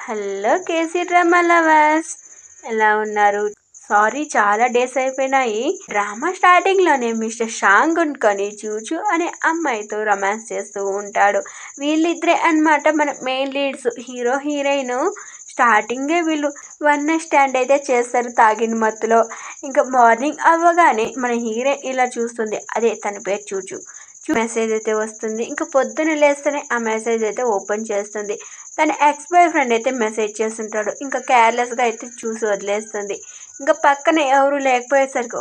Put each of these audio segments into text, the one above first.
Hello KC drama lovers, ఎలా ఉన్నారు? Sorry, చాలా డేస్ అయిపోయినాయి. డ్రామా స్టార్టింగ్ లోనే మిస్టర్ షాంగ్ ఉండుకొని చూచు అనే అమ్మాయితో రొమాన్స్ చేస్తూ ఉంటాడు. వీళ్ళిద్దరే అన్నమాట మన మెయిన్ లీడ్స్, హీరో హీరోయిన్. స్టార్టింగే వీళ్ళు వన్ నైట్ స్టాండ్ అయితే చేస్తారు తాగిన మత్తులో. ఇంకా మార్నింగ్ అవ్వగానే మన హీరోయిన్ ఇలా చూస్తుంది, అదే తన పేరు చూచు. మెసేజ్ అయితే వస్తుంది. ఇంకా పొద్దున లేస్తేనే ఆ మెసేజ్ అయితే ఓపెన్ చేస్తుంది. తన ఎక్స్ బాయ్ ఫ్రెండ్ అయితే మెసేజ్ చేస్తుంటాడు. ఇంకా కేర్లెస్గా అయితే చూసి వదిలేస్తుంది. ఇంకా పక్కన ఎవరు లేకపోయేసరికి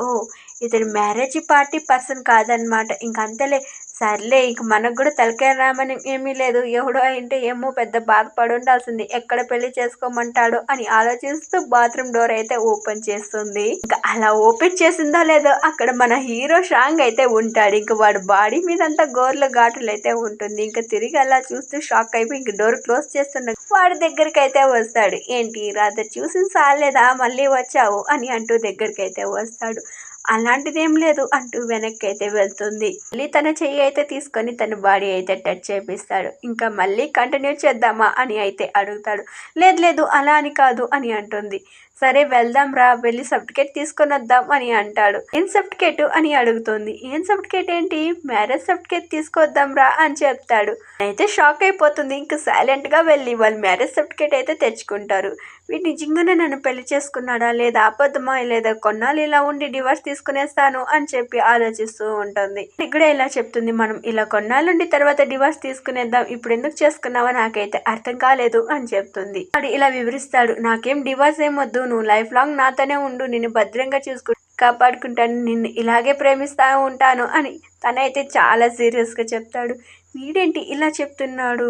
ఇతను మ్యారేజ్ పార్టీ పర్సన్ కాదనమాట. ఇంక అంతలే, సర్లే ఇంక మనకు కూడా తలకాయ రామని ఏమీ లేదు, ఎవడో అంటే ఏమో పెద్ద బాధపడి ఉండాల్సింది, ఎక్కడ పెళ్లి చేసుకోమంటాడో అని ఆలోచిస్తూ బాత్రూమ్ డోర్ అయితే ఓపెన్ చేస్తుంది. ఇంకా అలా ఓపెన్ చేసిందో లేదో అక్కడ మన హీరో షాంగ్ అయితే ఉంటాడు. ఇంకా వాడు బాడీ మీద అంతా గోర్ల ఘాటులు అయితే ఉంటుంది. ఇంకా తిరిగి అలా చూస్తూ షాక్ అయిపోయి ఇంక డోర్ క్లోజ్ చేస్తున్న వాడి దగ్గరికి అయితే వస్తాడు. ఏంటి రాత్రి చూసి సాలేదా మళ్ళీ వచ్చావు అని అంటూ దగ్గరికి అయితే వస్తాడు. అలాంటిదేం లేదు అంటూ వెనక్కి అయితే వెళ్తుంది. మళ్ళీ తన చెయ్యి అయితే తీసుకొని తన బాడీ అయితే టచ్ చేపిస్తాడు. ఇంకా మళ్ళీ కంటిన్యూ చేద్దామా అని అయితే అడుగుతాడు. లేదు లేదు అలా అని కాదు అని అంటుంది. సరే వెళ్దాం రా, వెళ్ళి సర్టిఫికేట్ తీసుకొని వద్దాం అని అంటాడు. ఏం సర్టిఫికేట్ అని అడుగుతుంది. ఏం సర్టిఫికేట్ ఏంటి, మ్యారేజ్ సర్టిఫికేట్ తీసుకొద్దాం రా అని చెప్తాడు. అయితే షాక్ అయిపోతుంది. ఇంకా సైలెంట్ గా వెళ్ళి వాళ్ళు మ్యారేజ్ సర్టిఫికేట్ అయితే తెచ్చుకుంటారు. వీడు నిజంగానే నన్ను పెళ్లి చేసుకున్నాడా లేదా అబద్ధమా, లేదా కొన్నాళ్ళు ఇలా ఉండి డివోర్స్ తీసుకునేస్తాను అని చెప్పి ఆలోచిస్తూ ఉంటుంది. ఇక్కడ ఇలా చెప్తుంది, మనం ఇలా కొన్నాళ్ళుండి తర్వాత డివోర్స్ తీసుకునేద్దాం, ఇప్పుడు ఎందుకు చేసుకున్నావో నాకైతే అర్థం కాలేదు అని చెప్తుంది. వాడు ఇలా వివరిస్తాడు, నాకేం డివోర్స్ ఏం వద్దు, నువ్వు లైఫ్ లాంగ్ నాతోనే ఉండు, నిన్ను భద్రంగా కాపాడుకుంటాను, నిన్ను ఇలాగే ప్రేమిస్తా ఉంటాను అని తనైతే చాలా సీరియస్గా చెప్తాడు. వీడేంటి ఇలా చెప్తున్నాడు,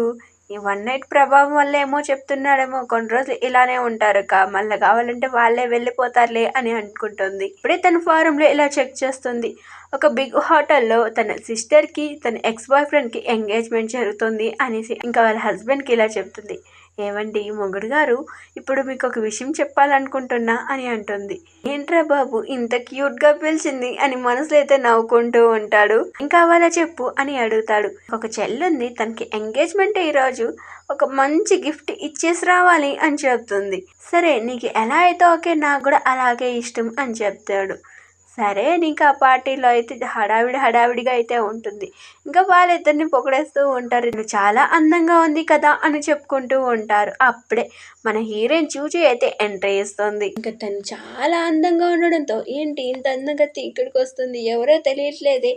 ఈ వన్ నైట్ ప్రభావం వల్ల ఏమో చెప్తున్నాడేమో, కొన్ని రోజులు ఇలానే ఉంటారు మళ్ళీ కావాలంటే వాళ్ళే వెళ్ళిపోతారులే అని అనుకుంటుంది. ఇప్పుడే తన ఫారంలో ఇలా చెక్ చేస్తుంది. ఒక బిగ్ హోటల్లో తన సిస్టర్కి తన ఎక్స్ బాయ్ ఫ్రెండ్కి ఎంగేజ్మెంట్ జరుగుతుంది అనేసి ఇంకా వాళ్ళ హస్బెండ్కి ఇలా చెప్తుంది. ఏవండి మొగుడు గారు, ఇప్పుడు మీకు ఒక విషయం చెప్పాలనుకుంటున్నా అని అంటుంది. ఏంట్రా బాబు ఇంత క్యూట్గా పిలిచింది అని మనసులో అయితే నవ్వుకుంటూ ఉంటాడు. ఇంకా వాళ్ళ చెప్పు అని అడుగుతాడు. ఒక చెల్లుంది, తనకి ఎంగేజ్మెంట్ ఈరోజు, ఒక మంచి గిఫ్ట్ ఇచ్చేసి రావాలి అని చెప్తుంది. సరే నీకు ఎలా అయితే ఓకే, నాకు కూడా అలాగే ఇష్టం అని చెప్తాడు. సరే ఇంకా ఆ పార్టీలో అయితే హడావిడిగా అయితే ఉంటుంది. ఇంకా వాళ్ళిద్దరిని పొగిడేస్తూ ఉంటారు. నువ్వు చాలా అందంగా ఉంది కదా అని చెప్పుకుంటూ ఉంటారు. అప్పుడే మన హీరోయిన్ చూచి అయితే ఎంట్రీ ఇస్తుంది. ఇంకా తను చాలా అందంగా ఉండడంతో, ఏంటి ఇంత అందంగా ఇక్కడికి వస్తుంది, ఎవరో తెలియట్లేదే,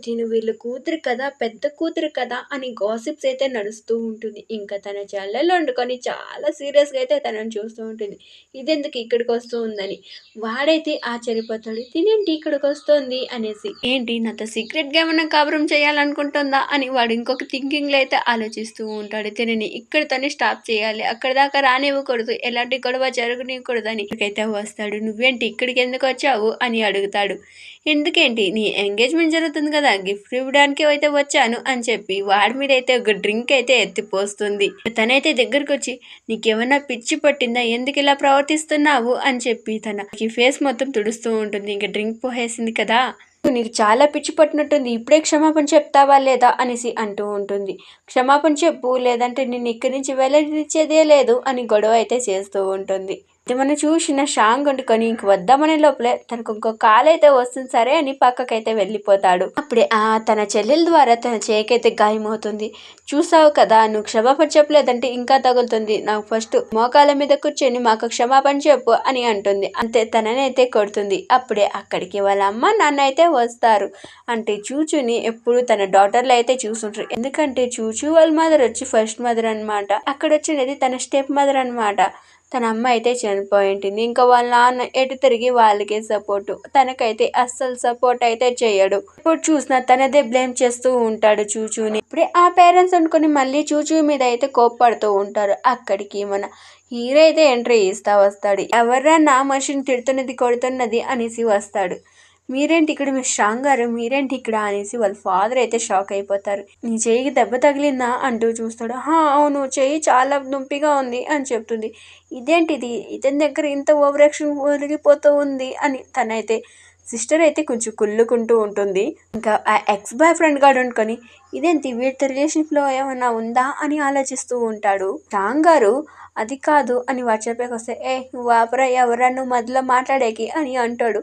తిను వీళ్ళ కూతురు కదా, పెద్ద కూతురు కదా అని గాసిప్స్ అయితే నడుస్తూ ఉంటుంది. ఇంకా తన చెల్లెలు వండుకొని చాలా సీరియస్గా అయితే తనని చూస్తూ ఉంటుంది. ఇదెందుకు ఇక్కడికి వస్తూ ఉందని. వాడైతే ఆశ్చర్యపోతాడు, తినేంటి ఇక్కడికి వస్తుంది అనేసి. ఏంటి నాతో సీక్రెట్గా ఏమైనా కాపురం చేయాలనుకుంటుందా అని వాడు ఇంకొక థింకింగ్లో అయితే ఆలోచిస్తూ ఉంటాడు. తినని ఇక్కడితోనే స్టాప్ చేయాలి, అక్కడ దాకా రానివ్వకూడదు, ఎలాంటి గొడవ జరగనివ్వకూడదు అని ఇక్కడికైతే వస్తాడు. నువ్వేంటి ఇక్కడికి ఎందుకు వచ్చావు అని అడుగుతాడు. ఎందుకేంటి, నీ ఎంగేజ్మెంట్ జరుగుతుంది కదా, గిఫ్ట్ ఇవ్వడానికి అయితే వచ్చాను అని చెప్పి వాడి మీద అయితే ఒక డ్రింక్ అయితే ఎత్తిపోస్తుంది. తనైతే దగ్గరకు వచ్చి, నీకేమన్నా పిచ్చి పట్టిందా, ఎందుకు ఇలా ప్రవర్తిస్తున్నావు అని చెప్పి తనకి ఫేస్ మొత్తం తుడుస్తూ ఉంటుంది. ఇంకా డ్రింక్ పోసేసింది కదా, నీకు చాలా పిచ్చి పట్టినట్టుంది, ఇప్పుడే క్షమాపణ చెప్తావా లేదా అనేసి అంటూ ఉంటుంది. క్షమాపణ చెప్పు, లేదంటే నేను ఇక్కడి నుంచి వెళ్ళనిచ్చేదే లేదు అని గొడవ అయితే చేస్తూ ఉంటుంది. మనం చూసిన షాంగ్ వండుకొని ఇంక వద్దామనే లోపలే తనకు ఇంకో కాల్ అయితే వస్తుంది. సరే అని పక్కకైతే వెళ్ళిపోతాడు. అప్పుడే తన చెల్లెల ద్వారా తన చేయికైతే గాయమవుతుంది. చూసావు కదా, నువ్వు క్షమాపణ చెప్పలేదంటే ఇంకా తగులుతుంది, నాకు ఫస్ట్ మోకాల మీద కూర్చొని మాకు క్షమాపణ చెప్పు అని అంటుంది. అంతే తననైతే కొడుతుంది. అప్పుడే అక్కడికి వాళ్ళ అమ్మ నాన్న అయితే వస్తారు. అంటే చూచుని ఎప్పుడు తన డాటర్లు అయితే చూసుంటారు. ఎందుకంటే చూచు వాళ్ళ మదర్ వచ్చి ఫస్ట్ మదర్ అనమాట, అక్కడ వచ్చినది తన స్టెప్ మదర్ అనమాట. తన అమ్మ అయితే చనిపోయి ఉంటుంది. ఇంకా వాళ్ళ నాన్న ఎటు తిరిగి వాళ్ళకే సపోర్టు, తనకైతే అస్సలు సపోర్ట్ అయితే చేయడు. ఇప్పుడు చూసినా తనదే బ్లేమ్ చేస్తూ ఉంటాడు చూచుని. ఇప్పుడే ఆ పేరెంట్స్ అనుకుని మళ్ళీ చూచు మీద అయితే కోప్పడుతూ ఉంటారు. అక్కడికి మన హీరో అయితే ఎంట్రీ ఇస్తా వస్తాడు. ఎవర్రా నా మనిషిని తిడుతున్నది కొడుతున్నది అనేసి వస్తాడు. మీరేంటి ఇక్కడ, మీ స్ట్రాంగ్ గారు మీరేంటి ఇక్కడ అనేసి వాళ్ళ ఫాదర్ అయితే షాక్ అయిపోతారు. నీ చెయ్యికి దెబ్బ తగిలిందా అంటూ చూస్తాడు. అవును, చెయ్యి చాలా నొప్పిగా ఉంది అని చెప్తుంది. ఇదేంటిది, ఇతని దగ్గర ఇంత ఓవర్ యాక్షన్ ఒరిగిపోతూ ఉంది అని తనైతే సిస్టర్ అయితే కొంచెం కుళ్ళుకుంటూ ఉంటుంది. ఇంకా ఆ ఎక్స్ బాయ్ ఫ్రెండ్ గాడు అనుకొని ఇదేంటి వీళ్ళతో రిలేషన్షిప్లో ఏమన్నా ఉందా అని ఆలోచిస్తూ ఉంటాడు. రామ్ గారు అది కాదు అని వాడు చెప్పేకొస్తే నువ్వు ఆపరా ఎవరా నువ్వు మధ్యలో మాట్లాడేకి అని అంటాడు.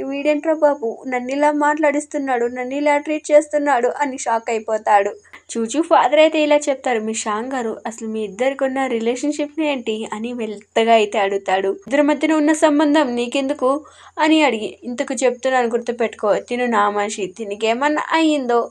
వీడేంట్రా బాబు నన్ను ఇలా మాట్లాడిస్తున్నాడు, నన్ను ఇలా ట్రీట్ చేస్తున్నాడు అని షాక్ అయిపోతాడు. చూచూ ఫాదర్ అయితే ఇలా చెప్తారు, మీ శ్యామ్ గారు అసలు మీ ఇద్దరికి ఉన్న రిలేషన్షిప్ ఏంటి అని మెత్తగా అయితే అడుగుతాడు. ఇద్దరి మధ్యన ఉన్న సంబంధం నీకెందుకు అని అడిగి, ఇంతకు చెప్తున్నాను గుర్తుపెట్టుకో, తిను నా మనిషి, తినికి ఏమన్నా అయ్యిందో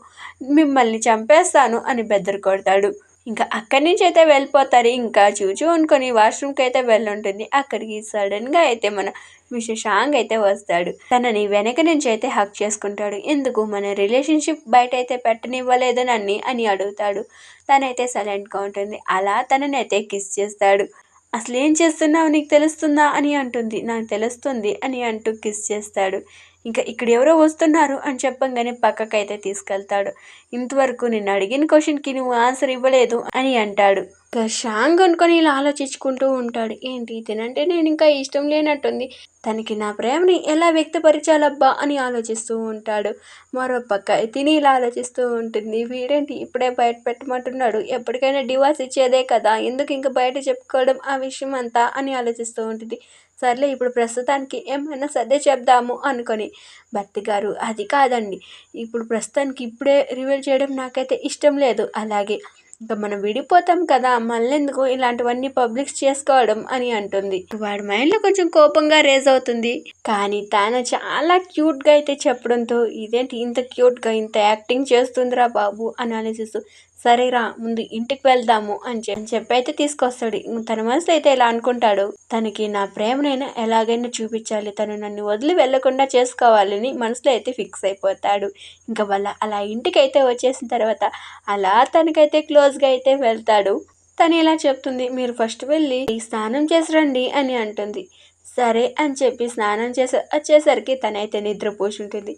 మిమ్మల్ని చంపేస్తాను అని బెదరు కొడతాడు. ఇంకా అక్కడి నుంచి అయితే వెళ్ళిపోతారు. ఇంకా చూచూ అనుకొని వాష్రూమ్కి అయితే వెళ్ళుంటుంది. అక్కడికి సడన్గా అయితే మన మిస్టర్ షాంగ్ అయితే వస్తాడు. తనని వెనక నుంచి అయితే హక్ చేసుకుంటాడు. ఎందుకు మన రిలేషన్షిప్ బయట అయితే పెట్టనివ్వలేదు నన్ను అని అడుగుతాడు. తనైతే సైలెంట్గా ఉంటుంది. అలా తనని అయితే కిస్ చేస్తాడు. అసలు ఏం చేస్తున్నావు నీకు తెలుస్తుందా అని అంటుంది. నాకు తెలుస్తుంది అని అంటూ కిస్ చేస్తాడు. ఇంకా ఇక్కడ ఎవరో వస్తున్నారు అని చెప్పంగానే పక్కకైతే తీసుకెళ్తాడు. ఇంతవరకు నిన్ను అడిగిన క్వశ్చన్కి నువ్వు ఆన్సర్ ఇవ్వలేదు అని అంటాడు. ఇంకా షాంగ్ అనుకొని ఇలా ఆలోచించుకుంటూ ఉంటాడు. ఏంటి తినంటే నేను ఇంకా ఇష్టం లేనట్టుంది, తనకి నా ప్రేమని ఎలా వ్యక్తపరచాలబ్బా అని ఆలోచిస్తూ ఉంటాడు. మరో పక్క తిని ఇలా ఆలోచిస్తూ ఉంటుంది. వీడేంటి ఇప్పుడే బయట పెట్టమంటున్నాడు, ఎప్పటికైనా డివోర్స్ ఇచ్చేదే కదా, ఎందుకు ఇంకా బయట చెప్పుకోవడం ఆ విషయం అంతా అని ఆలోచిస్తూ ఉంటుంది. సర్లే ఇప్పుడు ప్రస్తుతానికి ఏమైనా సర్దే చెప్దాము అనుకొని, భర్త గారు అది కాదండి, ఇప్పుడు ప్రస్తుతానికి ఇప్పుడే రివీల్ చేయడం నాకైతే ఇష్టం లేదు, అలాగే ఇంకా మనం విడిపోతాం కదా, మళ్ళెందుకు ఇలాంటివన్నీ పబ్లిక్స్ చేసుకోవడం అని అంటుంది. వాడి మైండ్లో కొంచెం కోపంగా రేజ్ అవుతుంది. కానీ తాను చాలా క్యూట్గా అయితే చెప్పడంతో ఇదేంటి ఇంత క్యూట్గా ఇంత యాక్టింగ్ చేస్తుందిరా బాబు అని ఆలోచిస్తూ, సరేరా ముందు ఇంటికి వెళ్దాము అని చెప్పి అయితే తీసుకొస్తాడు. తన మనసులో అయితే ఇలా అనుకుంటాడు, తనకి నా ప్రేమనైనా ఎలాగైనా చూపించాలి, తను నన్ను వదిలి వెళ్లకుండా చేసుకోవాలని మనసులో అయితే ఫిక్స్ అయిపోతాడు. ఇంకా వాళ్ళ అలా ఇంటికి అయితే వచ్చేసిన తర్వాత అలా తనకైతే క్లోజ్గా అయితే వెళ్తాడు. తను ఇలా చెప్తుంది, మీరు ఫస్ట్ వెళ్ళి స్నానం చేసి రండి అని అంటుంది. సరే అని చెప్పి స్నానం చేసి వచ్చేసరికి తనైతే నిద్రపోసి ఉంటుంది.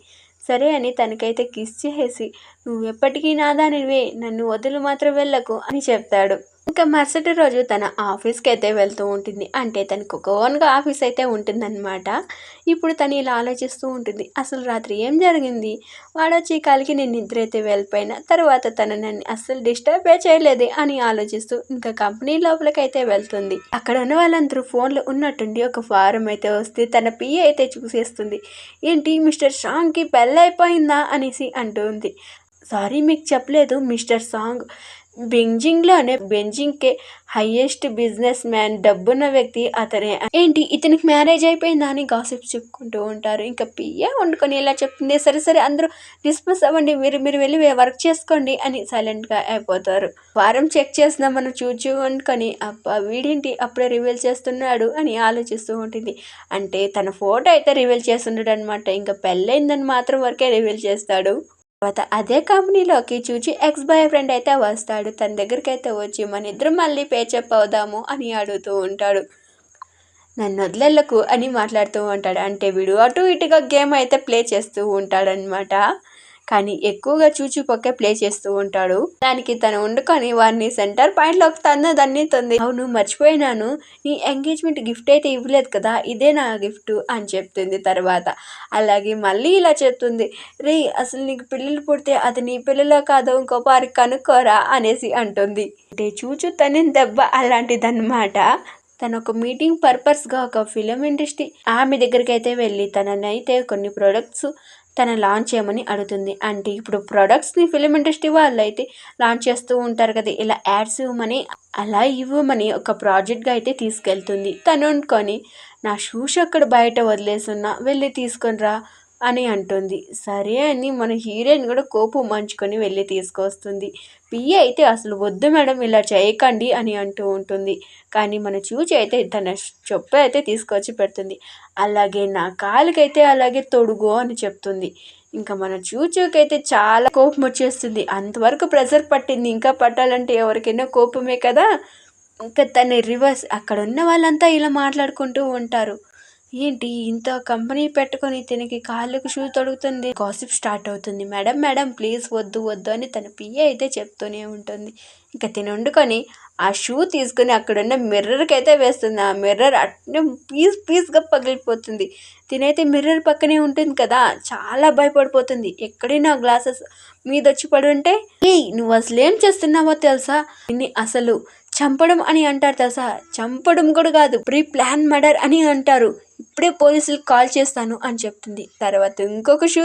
సరే అని తనకైతే కిస్ చేసి, నువ్వు ఎప్పటికీ నాదానివే, నన్ను వదిలి మాత్రం వెళ్ళకు అని చెప్తాడు. ఇంకా మరుసటి రోజు తన ఆఫీస్కి అయితే వెళ్తూ ఉంటుంది. అంటే తనకు ఒక ఓన్గా ఆఫీస్ అయితే ఉంటుందన్నమాట. ఇప్పుడు తను ఇలా ఆలోచిస్తూ ఉంటుంది, అసలు రాత్రి ఏం జరిగింది, వాడొచ్చి కాలికి నేను నిద్ర అయితే వెళ్ళిపోయినా తర్వాత తను నన్ను అస్సలు డిస్టర్బే చేయలేదు అని ఆలోచిస్తూ ఇంకా కంపెనీ లోపలికైతే వెళ్తుంది. అక్కడ ఉన్న వాళ్ళందరూ ఫోన్లో ఉన్నట్టుండి ఒక ఫారం అయితే వస్తే తన పిఏ అయితే చూసేస్తుంది. ఏంటి మిస్టర్ షాంగ్కి పెళ్ళైపోయిందా అనేసి అంటుంది. సారీ మీకు చెప్పలేదు మిస్టర్ సాంగ్, బెంజింగ్కే హైయెస్ట్ బిజినెస్ మ్యాన్, డబ్బున్న వ్యక్తి అతనే. ఏంటి ఇతనికి మ్యారేజ్ అయిపోయిందా అని గాసిప్స్ చెప్పుకుంటూ ఉంటారు. ఇంకా పియ్య వండుకొని ఇలా చెప్తుంది. సరే సరే అందరూ డిస్పస్ అవ్వండి, మీరు వెళ్ళి వర్క్ చేసుకోండి అని సైలెంట్గా అయిపోతారు. వారం చెక్ చేసిన మనం చూచూ వండుకొని, అబ్బా వీడేంటి అప్పుడే రివీల్ చేస్తున్నాడు అని ఆలోచిస్తూ ఉంటుంది. అంటే తన ఫోటో అయితే రివీల్ చేస్తున్నాడు అనమాట. ఇంకా పెళ్ళైందని మాత్రం వరకే రివీల్ చేస్తాడు. తర్వాత అదే కంపెనీలోకి చూచి ఎక్స్ బాయ్ ఫ్రెండ్ అయితే వస్తాడు. తన దగ్గరికి అయితే వచ్చి మన ఇద్దరం మళ్ళీ పేచప్ అవుదాము అని అడుగుతూ ఉంటాడు. నన్ను వదిలేళ్ళకు అని మాట్లాడుతూ ఉంటాడు. అంటే వీడు అటు ఇటుగా గేమ్ అయితే ప్లే చేస్తూ ఉంటాడనమాట. కానీ ఎక్కువగా చూచిపోకే ప్లే చేస్తూ ఉంటాడు. దానికి తను వండుకొని వారిని సెంటర్ పాయింట్లోకి తన్నదన్నితుంది. అవును మర్చిపోయినాను, నీ ఎంగేజ్మెంట్ గిఫ్ట్ అయితే ఇవ్వలేదు కదా, ఇదే నా గిఫ్ట్ అని చెప్తుంది. తర్వాత అలాగే మళ్ళీ ఇలా చెప్తుంది, రే అసలు నీకు పిల్లలు పుడితే అది నీ పిల్లలో కాదో ఇంకో వారికి కనుక్కోరా అనేసి అంటుంది. అంటే చూచు తన దెబ్బ అలాంటిదన్నమాట. తను ఒక మీటింగ్ పర్పస్గా ఒక ఫిలిం ఇండస్ట్రీ ఆమె దగ్గరికి అయితే వెళ్ళి తననైతే కొన్ని ప్రొడక్ట్స్ తన లాంచ్ చేయమని అడుగుతుంది. అంటే ఇప్పుడు ప్రొడక్ట్స్ని ఫిలిం ఇండస్ట్రీ వాళ్ళు అయితే లాంచ్ చేస్తూ ఉంటారు కదా, ఇలా యాడ్స్ ఇవ్వమని, అలా ఇవ్వమని ఒక ప్రాజెక్ట్గా అయితే తీసుకెళ్తుంది. తను అనుకొని నా షూస్ అక్కడ బయట వదిలేసున్నా వెళ్ళి తీసుకొని రా అని అంటుంది. సరే అని మన హీరోయిన్ కూడా కోపం మంచుకొని వెళ్ళి తీసుకొస్తుంది. పియ్య అయితే అసలు వద్దు మేడం ఇలా చేయకండి అని అంటూ ఉంటుంది. కానీ మన చూచి అయితే తన చెప్పు అయితే తీసుకొచ్చి పెడుతుంది. అలాగే నా కాలుకైతే అలాగే తొడుగు అని చెప్తుంది. ఇంకా మన చూచుకైతే చాలా కోపం వచ్చేస్తుంది. అంతవరకు ప్రెషర్ పట్టింది, ఇంకా పట్టాలంటే ఎవరికైనా కోపమే కదా. ఇంకా తన రివర్స్ అక్కడ ఉన్న వాళ్ళంతా ఇలా మాట్లాడుకుంటూ ఉంటారు. ఏంటి ఇంత కంపెనీ పెట్టుకొని తినకి కాళ్ళకు షూ తొడుగుతుంది, గాసిప్ స్టార్ట్ అవుతుంది. మేడం మేడం ప్లీజ్ వద్దు వద్దు అని తన పిఏ అయితే చెప్తూనే ఉంటుంది. ఇక తిని వండుకొని ఆ షూ తీసుకుని అక్కడున్న మిర్రర్కి అయితే వేస్తుంది. ఆ మిర్రర్ అట్నే పీస్గా పగిలిపోతుంది. తినైతే మిర్రర్ పక్కనే ఉంటుంది కదా, చాలా భయపడిపోతుంది. ఎక్కడైనా గ్లాసెస్ మీద వచ్చి పడుంటే, ఏయ్ నువ్వు అసలు ఏం చేస్తున్నావో తెలుసా, నిన్ను అసలు చంపడం అని అంటారు తెలుసా, చంపడం కూడా కాదు, ప్రీ ప్లాన్ మర్డర్ అని అంటారు, ఇప్పుడే పోలీసులకు కాల్ చేస్తాను అని చెప్తుంది. తర్వాత ఇంకొక షూ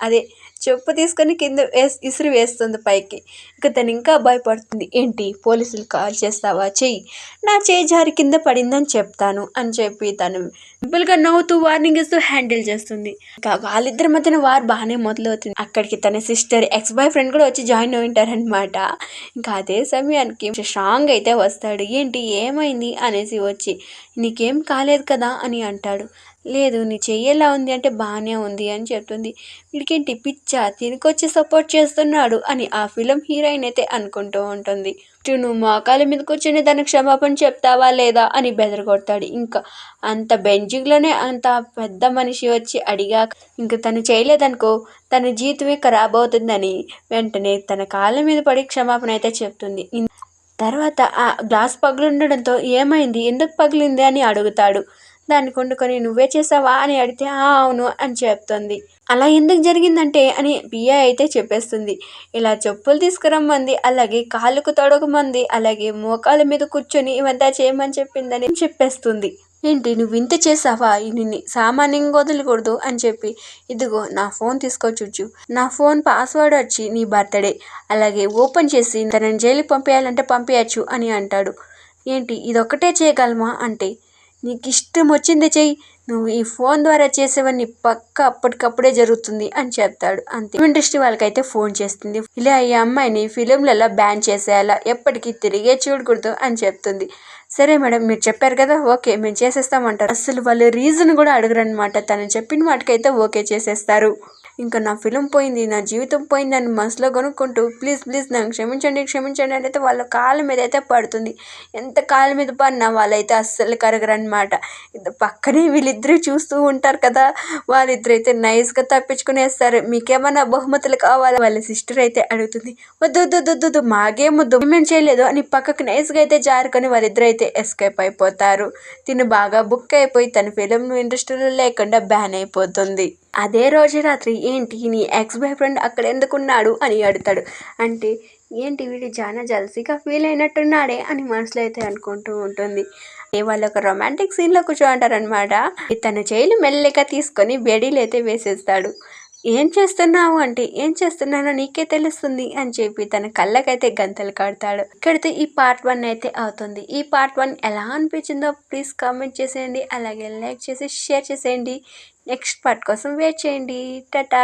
అదే చెప్పు తీసుకొని కింద ఇసిరి వేస్తుంది పైకి. ఇక తను ఇంకా భయపడుతుంది. ఏంటి పోలీసులు కాల్ చేస్తావా, చెయ్యి, నా చేయి జారి కింద పడిందని చెప్తాను అని చెప్పి తను సింపుల్గా నవ్వుతూ వార్నింగ్ ఇస్తూ హ్యాండిల్ చేస్తుంది. ఇంకా వాళ్ళిద్దరి మధ్యన వార్ బాగానే మొదలవుతుంది. అక్కడికి తన సిస్టర్ ఎక్స్ బాయ్ ఫ్రెండ్ కూడా వచ్చి జాయిన్ అయి ఉంటారనమాట. ఇంకా అదే సమయానికి స్ట్రాంగ్ అయితే వస్తాడు. ఏంటి ఏమైంది అనేసి వచ్చి, నీకేం కాలేదు కదా అని అంటాడు. లేదు నీ చెయ్యి ఎలా ఉంది అంటే బాగానే ఉంది అని చెప్తుంది. వీడికేంటి పిచ్చా, తినికొచ్చి సపోర్ట్ చేస్తున్నాడు అని ఆ ఫిలిం హీరోయిన్ అయితే అనుకుంటూ ఉంటుంది. నువ్వు మోకాల మీద కూర్చొని దానికి క్షమాపణ చెప్తావా లేదా అని బెదరగొడతాడు. ఇంకా అంత బెంజింగ్లోనే అంత పెద్ద మనిషి వచ్చి అడిగాక ఇంక తను చేయలేదనుకో తన జీవితమే ఖరాబ్ అవుతుందని వెంటనే తన కాళ్ళ మీద పడి క్షమాపణ అయితే చెప్తుంది. తర్వాత ఆ గ్లాస్ పగులుండడంతో ఏమైంది, ఎందుకు పగిలింది అని అడుగుతాడు. దాన్ని కొండుకొని నువ్వే చేసావా అని అడిగితే అవును అని చెప్తుంది. అలా ఎందుకు జరిగిందంటే అని పిఏ అయితే చెప్పేస్తుంది. ఇలా చెప్పులు తీసుకురమ్మంది, అలాగే కాళ్ళకు తొడగమంది, అలాగే మోకాళ్ళ మీద కూర్చొని ఇవంతా చేయమని చెప్పిందని చెప్పేస్తుంది. ఏంటి నువ్వు ఇంత చేసావా, నిన్ను సామాన్యంగా వదలకూడదు అని చెప్పి, ఇదిగో నా ఫోన్ తీసుకోవచ్చు, నా ఫోన్ పాస్వర్డ్ వచ్చి నీ బర్త్డే, అలాగే ఓపెన్ చేసి తనని జైలుకి పంపేయాలంటే పంపేయచ్చు అని అంటాడు. ఏంటి ఇదొక్కటే చేయగలమా అంటే, నీకు ఇష్టం వచ్చింది చెయ్యి, నువ్వు ఈ ఫోన్ ద్వారా చేసేవన్నీ పక్క అప్పటికప్పుడే జరుగుతుంది అని చెప్తాడు. అంతే ఇండస్ట్రీ వాళ్ళకైతే ఫోన్ చేస్తుంది. ఇలా ఈ అమ్మాయిని ఫిలింలలో బ్యాన్ చేసేయాలా, ఎప్పటికీ తిరిగే చూడకూడదు అని చెప్తుంది. సరే మేడం మీరు చెప్పారు కదా, ఓకే మేము చేసేస్తామంటారు. అసలు వాళ్ళు రీజన్ కూడా అడగరు అనమాట. తను చెప్పిన వాటికైతే ఓకే చేసేస్తారు. ఇంకా నా ఫిలిం పోయింది, నా జీవితం పోయింది అని మనసులో కొనుక్కుంటూ ప్లీజ్ నన్ను క్షమించండి అని అయితే వాళ్ళ కాళ్ళ మీద అయితే పడుతుంది. ఎంత కాళ్ళ మీద పడినా వాళ్ళైతే అస్సలు కరగరనమాట. పక్కనే వీళ్ళిద్దరూ చూస్తూ ఉంటారు కదా, వాళ్ళిద్దరు అయితే నైస్గా తప్పించుకునేస్తారు. మీకేమన్నా బహుమతులు కావాలా వాళ్ళ సిస్టర్ అయితే అడుగుతుంది. వద్దు మాగేమొద్దు, మేము చేయలేదు అని పక్కకు నైస్గా అయితే జారుకొని వాళ్ళిద్దరు అయితే ఎస్కేప్ అయిపోతారు. తిను బాగా బుక్ అయిపోయి తన ఫిలిం ఇండస్ట్రీలో లేకుండా బ్యాన్ అయిపోతుంది. అదే రోజు రాత్రి ఏంటి నీ ఎక్స్ బాయ్ ఫ్రెండ్ అక్కడ ఎందుకున్నాడు అని అడుగుతాడు. అంటే ఏంటి వీడు చాలా జల్సీగా ఫీల్ అయినట్టున్నాడే అని మనసులో అయితే అనుకుంటూ ఉంటుంది. వాళ్ళు ఒక రొమాంటిక్ సీన్లో కూర్చోంటారనమాట. తన చేయిలు మెల్లగా తీసుకొని బెడీలు అయితే వేసేస్తాడు. ఏం చేస్తున్నావు అంటే, ఏం చేస్తున్నానో నీకే తెలుస్తుంది అని చెప్పి తన కళ్ళకైతే గంతలు కడతాడు. ఇక్కడితో ఈ పార్ట్ 1 అయితే అవుతుంది. ఈ పార్ట్ 1 ఎలా అనిపించిందో ప్లీజ్ కామెంట్ చేసేయండి, అలాగే లైక్ చేసి షేర్ చేసేయండి. నెక్స్ట్ పార్ట్ కోసం వెయిట్ చేయండి. టాటా.